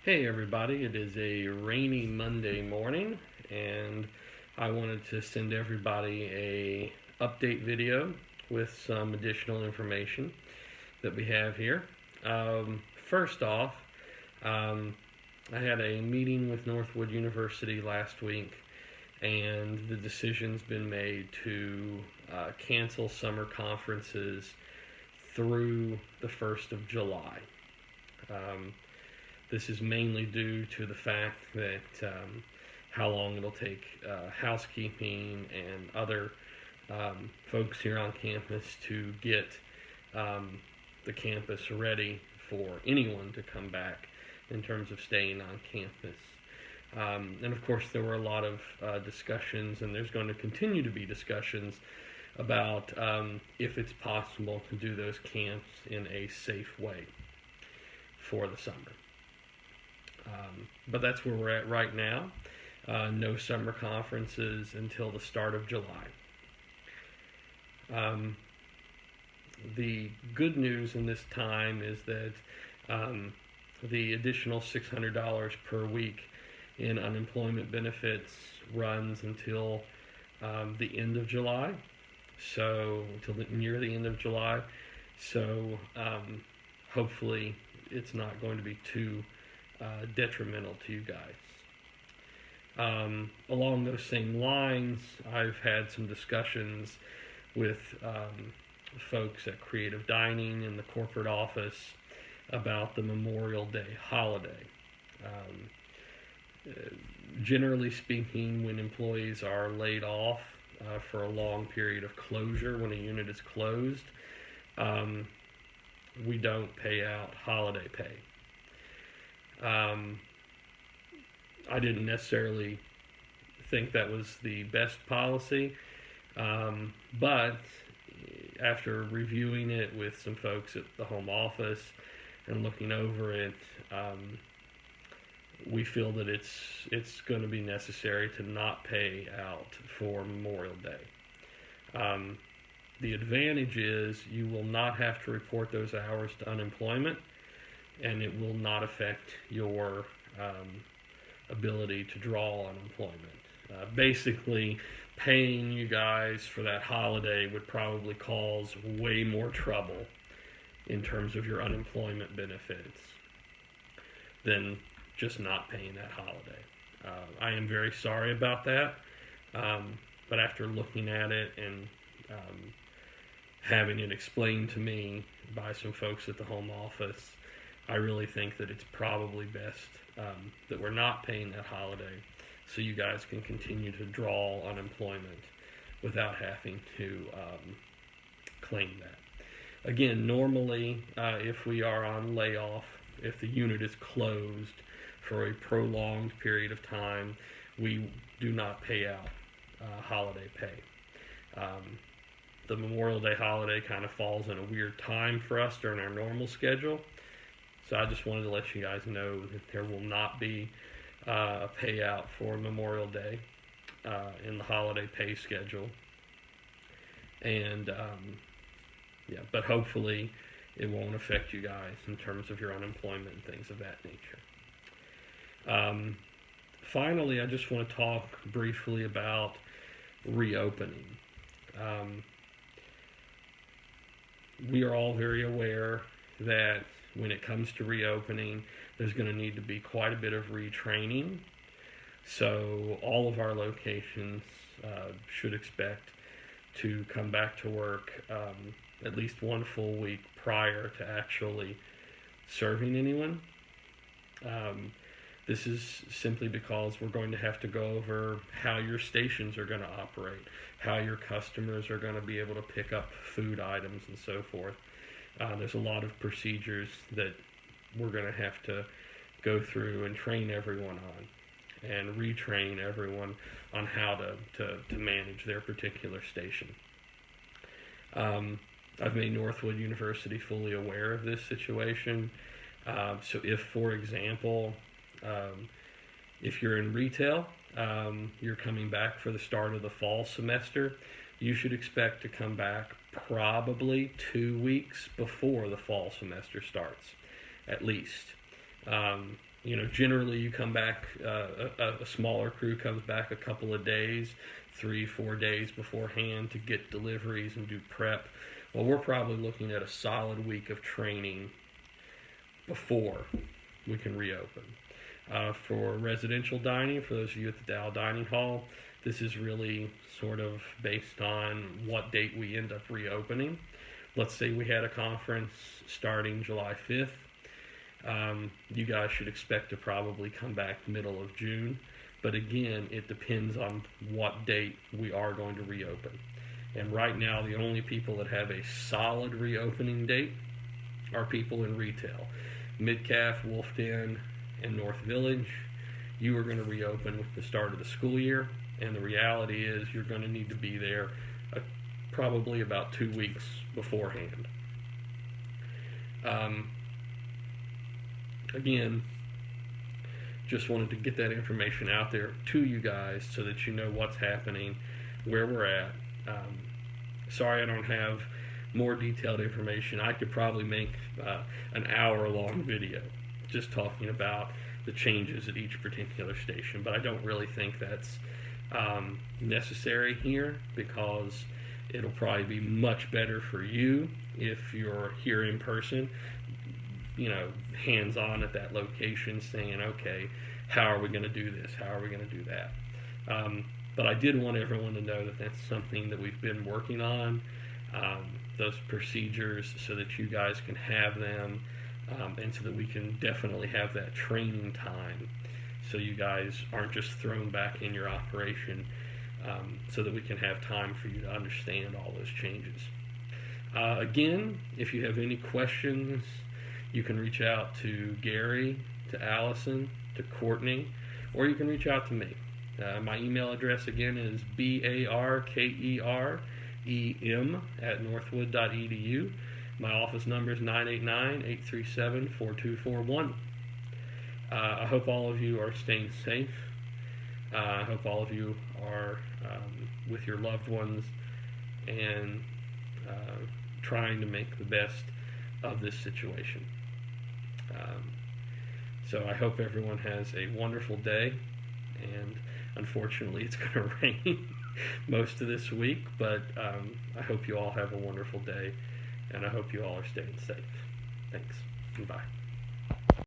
Hey everybody, it is a rainy Monday morning and I wanted to send everybody a update video with some additional information that we have here. First off, I had a meeting with Northwood University last week and the decision's been made to cancel summer conferences through the 1st of July. Um, This is mainly due to the fact that how long it'll take housekeeping and other folks here on campus to get the campus ready for anyone to come back in terms of staying on campus. And of course, there were a lot of discussions, and there's going to continue to be discussions about if it's possible to do those camps in a safe way for the summer. But that's where we're at right now. No summer conferences until the start of July. The good news in this time is that the additional $600 per week in unemployment benefits runs until the end of July. So until near the end of July. So hopefully it's not going to be too detrimental to you guys. Along those same lines, I've had some discussions with folks at Creative Dining in the corporate office about the Memorial Day holiday. Generally speaking, when employees are laid off for a long period of closure, when a unit is closed, we don't pay out holiday pay. I didn't necessarily think that was the best policy, but after reviewing it with some folks at the home office and looking over it, we feel that it's going to be necessary to not pay out for Memorial Day. The advantage is you will not have to report those hours to unemployment, and it will not affect your ability to draw unemployment. Basically, paying you guys for that holiday would probably cause way more trouble in terms of your unemployment benefits than just not paying that holiday. I am very sorry about that, but after looking at it and having it explained to me by some folks at the home office, I really think that it's probably best that we're not paying that holiday so you guys can continue to draw unemployment without having to claim that. Again, normally if we are on layoff, if the unit is closed for a prolonged period of time, we do not pay out holiday pay. The Memorial Day holiday kind of falls in a weird time for us during our normal schedule. So I just wanted to let you guys know that there will not be a payout for Memorial Day in the holiday pay schedule. And but hopefully it won't affect you guys in terms of your unemployment and things of that nature. Finally, I just want to talk briefly about reopening. We are all very aware that when it comes to reopening, there's going to need to be quite a bit of retraining. So all of our locations should expect to come back to work at least one full week prior to actually serving anyone. This is simply because we're going to have to go over how your stations are going to operate, how your customers are going to be able to pick up food items and so forth. There's a lot of procedures that we're going to have to go through and train everyone on and retrain everyone on how to manage their particular station. I've made Northwood University fully aware of this situation. So if, for example, if you're in retail, you're coming back for the start of the fall semester, you should expect to come back probably 2 weeks before the fall semester starts, at least. Generally you come back, a smaller crew comes back a couple of days, 3-4 days beforehand to get deliveries and do prep. Well, we're probably looking at a solid week of training before we can reopen. For residential dining, for those of you at the Dow Dining Hall, this is really sort of based on what date we end up reopening. Let's say we had a conference starting July 5th. You guys should expect to probably come back middle of June. But again, it depends on what date we are going to reopen. And right now, the only people that have a solid reopening date are people in retail. Midcalf, Wolf Den, and North Village, you are going to reopen with the start of the school year. And the reality is you're going to need to be there probably about 2 weeks beforehand. Again, just wanted to get that information out there to you guys so that you know what's happening, where we're at. Sorry I don't have more detailed information. I could probably make an hour-long video just talking about the changes at each particular station, but I don't really think that's necessary here, because it'll probably be much better for you if you're here in person, hands-on at that location, saying, okay, how are we going to do this? How are we going to do that? But I did want everyone to know that that's something that we've been working on, those procedures, so that you guys can have them, and so that we can definitely have that training time, so you guys aren't just thrown back in your operation, so that we can have time for you to understand all those changes. Again, if you have any questions, you can reach out to Gary, to Allison, to Courtney, or you can reach out to me. My email address again is barkerem@northwood.edu. My office number is 989-837-4241. I hope all of you are staying safe. I hope all of you are with your loved ones and trying to make the best of this situation. So I hope everyone has a wonderful day, and unfortunately it's going to rain most of this week, but I hope you all have a wonderful day, and I hope you all are staying safe. Thanks, and bye.